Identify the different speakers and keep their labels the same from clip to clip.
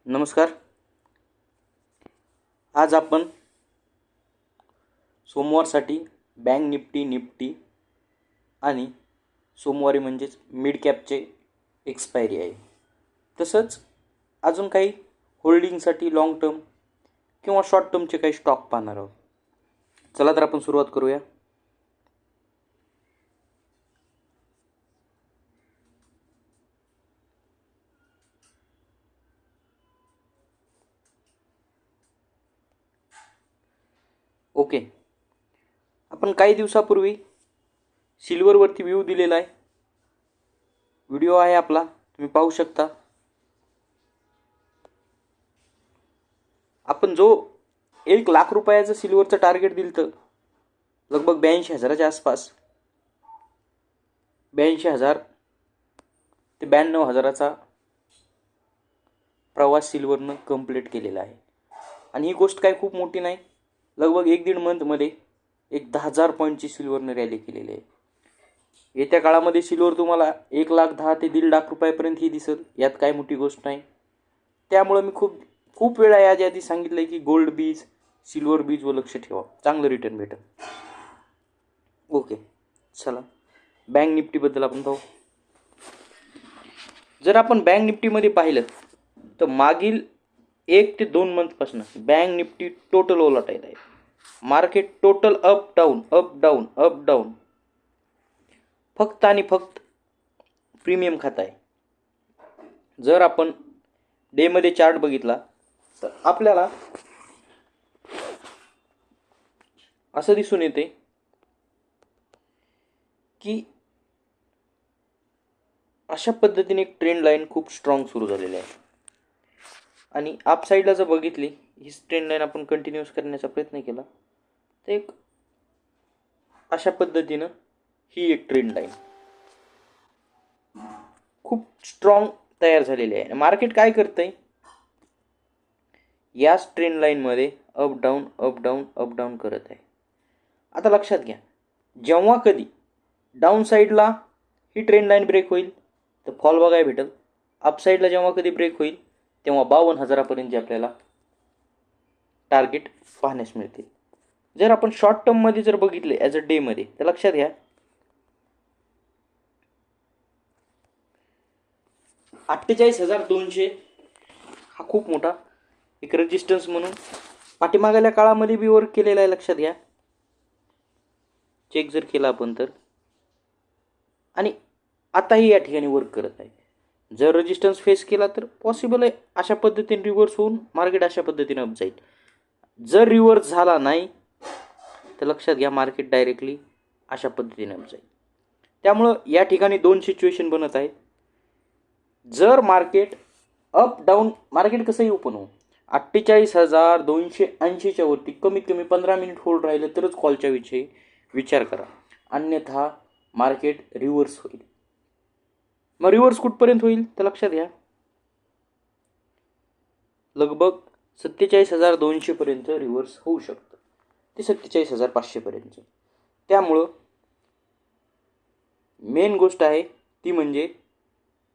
Speaker 1: नमस्कार. आज आपण सोमवारसाठी बँक निफ्टी आणि सोमवारी म्हणजेच मिड कॅपचे एक्सपायरी आहे. तसंच अजून काही होल्डिंगसाठी लॉंग टर्म किंवा शॉर्ट टर्मचे काही स्टॉक पाहणार आहोत. चला तर आपण सुरुवात करूया. ओके, आपण काही दिवसापूर्वी सिल्वरवरती व्ह्यू दिलेला आहे. व्हिडिओ आहे आपला, तुम्ही पाहू शकता. आपण जो 1,00,000 रुपयाचं सिल्वरचं टार्गेट दिलं तर लगभग 82,000च्या आसपास, 82,000 ते 92,000चा प्रवास सिल्वरनं कंप्लीट केलेला आहे. आणि ही गोष्ट काय खूप मोठी नाही. लगभग 1-1.5 मंथमध्ये 10,000 पॉईंटची सिल्वरनं रॅली केलेली आहे. येत्या काळामध्ये सिल्वर तुम्हाला 1,10,000 ते 1,50,000 रुपयापर्यंत ही दिसेल. यात काय मोठी गोष्ट नाही. त्यामुळं मी खूप वेळा याच्या आधी सांगितलं आहे की गोल्ड बीज, सिल्वर बीजवर लक्ष ठेवा, चांगलं रिटर्न भेटेल. ओके, चला बँक निफ्टीबद्दल आपण पाहू. जर आपण बँक निफ्टीमध्ये पाहिलं तर मागील 1 ते 2 मंथपासून बँक निफ्टी टोटल ओलाटाईल आहे. मार्केट टोटल अप डाऊन फक्त आणि फक्त प्रीमियम खात आहे. जर आपण डेमध्ये चार्ट बघितला तर आपल्याला असं दिसून येते की अशा पद्धतीने एक ट्रेंड लाईन खूप स्ट्रॉंग सुरू झालेली आहे. आणि अप साईडला जर बघितली, ही ट्रेंड लाईन आपण कंटिन्यूस करण्याचा प्रयत्न केला तर एक अशा पद्धतीनं ही एक ट्रेंड लाईन खूप स्ट्रॉंग तयार झालेली आहे. मार्केट काय करतंय, याच ट्रेंड लाईनमध्ये अप डाऊन करत आहे. आता लक्षात घ्या, जेव्हा कधी डाऊन साईडला ही ट्रेंड लाईन ब्रेक होईल तर फॉल बघायला भेटेल. अप साईडला जेव्हा कधी ब्रेक होईल तेव्हा 52,000पर्यंतचे आपल्याला टार्गेट पाहण्यास मिळतील. जर आपण शॉर्ट टर्ममध्ये जर बघितले ॲज अ डेमध्ये तर लक्षात घ्या, 48,200 हा खूप मोठा एक रेजिस्टन्स म्हणून पाठीमागल्या काळामध्ये बी वर्क केलेला आहे. लक्षात घ्या, चेक जर केला आपण तर, आणि आताही या ठिकाणी वर्क करत आहे. जर रेजिस्टन्स फेस केला तर पॉसिबल आहे अशा पद्धतीने रिव्हर्स होऊन मार्केट अशा पद्धतीने अप जाईल. जर रिव्हर्स झाला नाही तर लक्षात घ्या, मार्केट डायरेक्टली अशा पद्धतीने अप जाईल. त्यामुळं या ठिकाणी 2 सिच्युएशन बनत आहेत. जर मार्केट अप डाऊन, मार्केट कसंही ओपन हो, 48,280च्या वरती कमीत कमी 15 मिनिट होल्ड राहिलं तरच कॉलच्या विषयी विचार करा, अन्यथा मार्केट रिव्हर्स होईल. मग रिव्हर्स कुठपर्यंत होईल तर लक्षात घ्या, लगभग 47,200पर्यंत रिव्हर्स होऊ शकतं, ते 47,500पर्यंत. त्यामुळं मेन गोष्ट आहे ती म्हणजे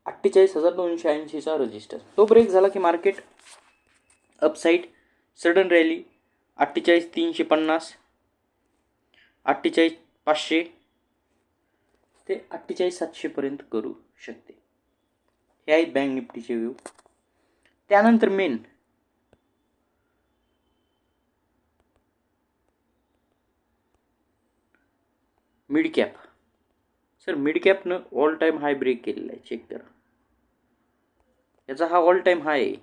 Speaker 1: 48,280चा रजिस्टन्स. तो ब्रेक झाला की मार्केट अपसाईड सडन रॅली 48,350, 48,500 ते 48,700पर्यंत करू शकते. हे आहेत बँक निफ्टीचे व्ह्यू. त्यानंतर main mid cap. Sir mid कॅपनं ऑल टाईम हाय ब्रेक केलेला आहे, चेक करा. याचा हा ऑल टाईम हाय आहे.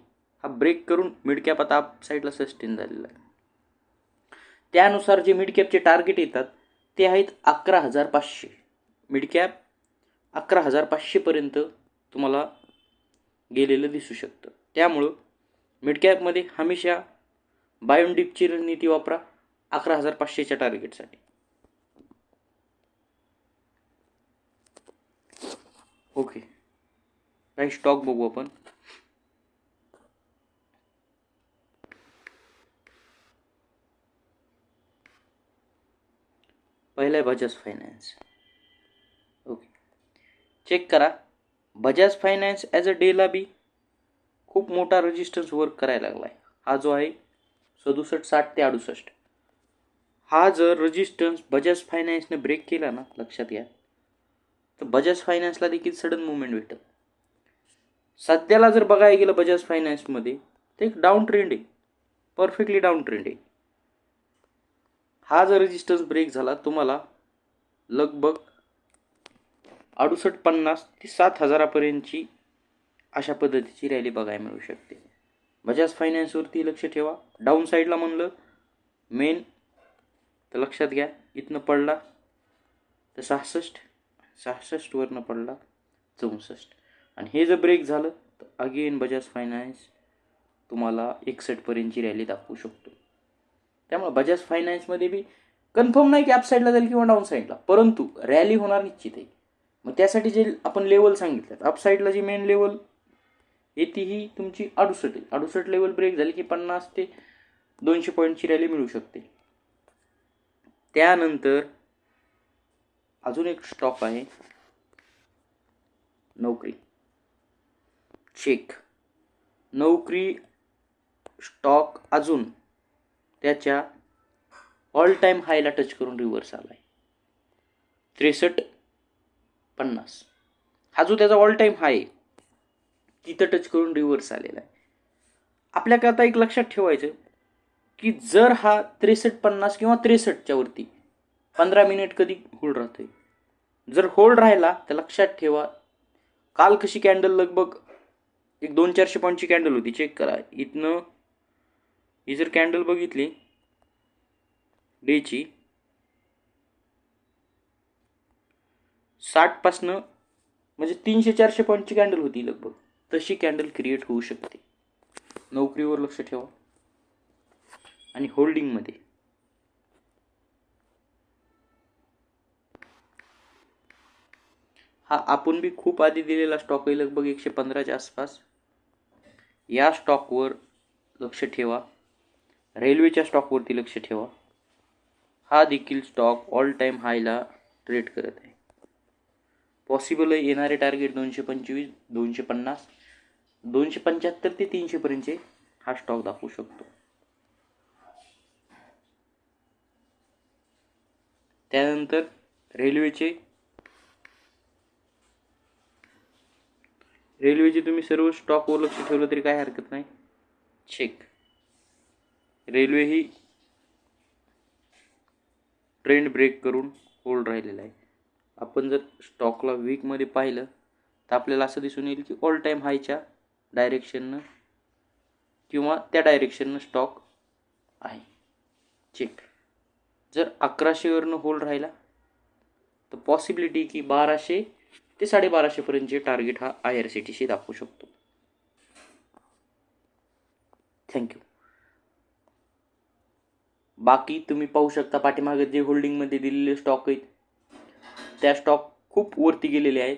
Speaker 1: हा ब्रेक करून मिड कॅप आता अप साईडला सस्टेन झालेला आहे. त्यानुसार जे मिड कॅपचे टार्गेट येतात ते आहेत 11,500. मिड कॅप 11,500पर्यंत तुम्हाला गेलेलं दिसू शकतं. त्यामुळं मिड कॅपमध्ये हमेशा बाय ऑन डिपची रणनीती वापरा 11,500च्या टार्गेटसाठी. ओके, काही स्टॉक बघू आपण. पहिला आहे बजाज फायनान्स. ओके, चेक करा. बजाज फायनान्स ॲज अ डेला बी खूप मोठा रेजिस्टन्स वर्क करायला लागला आहे. हा जो आहे 67.60 ते 68, हा जर रेजिस्टन्स बजाज फायनान्सने ब्रेक केला ना, लक्षात घ्या, तर बजाज फायनान्सला देखील सडन मुवमेंट भेटेल. सध्याला जर बघायला गेलं बजाज फायनान्समध्ये तर एक डाऊन ट्रेंड आहे, परफेक्टली डाऊन ट्रेंड आहे. हा जर रेजिस्टन्स ब्रेक झाला तुम्हाला लगभग 6850 ते 7000पर्यंतची अशा पद्धतीची रॅली बघायला मिळू शकते. बजाज फायनान्सवरती लक्ष ठेवा. डाऊन साईडला म्हणलं मेन तर लक्षात घ्या, इथनं पडला तर 66 वरनं पडला 64, आणि हे जर ब्रेक झालं तर अगेन बजाज फायनान्स तुम्हाला 61पर्यंतची रॅली दाखवू शकतो. त्यामुळे बजाज फायनान्समध्ये बी कन्फर्म नाही की अप साईडला जाईल किंवा डाऊन साईडला, परंतु रॅली होणार निश्चित आहे. मग त्यासाठी जे आपण लेवल सांगितलं, अप साईडला जी मेन लेवल येते ही तुमची 68 आहे. 68 लेवल ब्रेक झाली की 50 ते 200 पॉईंटची रॅली मिळू शकते. त्यानंतर अजून एक स्टॉक आहे नौकरी. चेक. नौकरी स्टॉक अजून त्याच्या ऑल टाईम हायला टच करून रिव्हर्स आला आहे 63.50. हा जो त्याचा ऑल टाईम हाय तिथं टच करून रिव्हर्स आलेला आहे. आपल्याकरता एक लक्षात ठेवायचं की जर हा 63.50 किंवा 63च्या वरती 15 मिनिट कधी होल्ड राहतोय, जर होल्ड राहिला तर लक्षात ठेवा, काल कशी कॅन्डल लगभग एक 200-400 पॉईंटची कॅन्डल होती, चेक करा इथनं. ही जर कॅन्डल बघितली डेची 60 पासनं म्हणजे 300-400 पॉईंटची कॅन्डल होती लगभग, तशी कॅन्डल क्रिएट होऊ शकते. नोकरीवर लक्ष ठेवा. आणि होल्डिंगमध्ये हा आपण बी खूप आधी दिलेला स्टॉक आहे, लगभग 115च्या आसपास. या स्टॉकवर लक्ष ठेवा. रेल्वेच्या स्टॉकवरती लक्ष ठेवा. हा देखील स्टॉक ऑल टाईम हायला ट्रेड करत आहे. पॉसिबल आहे येणारे टार्गेट 225, 250, 275 ते 300पर्यंतचे हा स्टॉक दाखवू शकतो. त्यानंतर रेल्वेचे तुम्ही सर्व स्टॉकवर लक्ष ठेवलं तरी काय हरकत नाही. चेक. रेल्वे ही ट्रेंड ब्रेक करून होल्ड राहिलेला आहे. आपण जर स्टॉकला वीकमध्ये पाहिलं तर आपल्याला असं दिसून येईल की ऑल टाईम हायच्या डायरेक्शननं किंवा त्या डायरेक्शननं स्टॉक आहे. चेक. जर 1100वरनं होल्ड राहिला तर पॉसिबिलिटी की 1200 ते 1250पर्यंतचे टार्गेट हा IRCTC दाखवू शकतो. थँक्यू. बाकी तुम्ही पाहू शकता पाठीमागे जे होल्डिंगमध्ये दिलेले स्टॉक आहेत त्या स्टॉक खूप वरती गेलेले आहेत.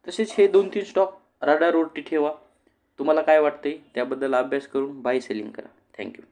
Speaker 1: तसेच हे 2-3 स्टॉक रडारवरती ठेवा. तुम्हाला काय वाटते त्याबद्दल अभ्यास करून बाय सेलिंग करा. थँक्यू.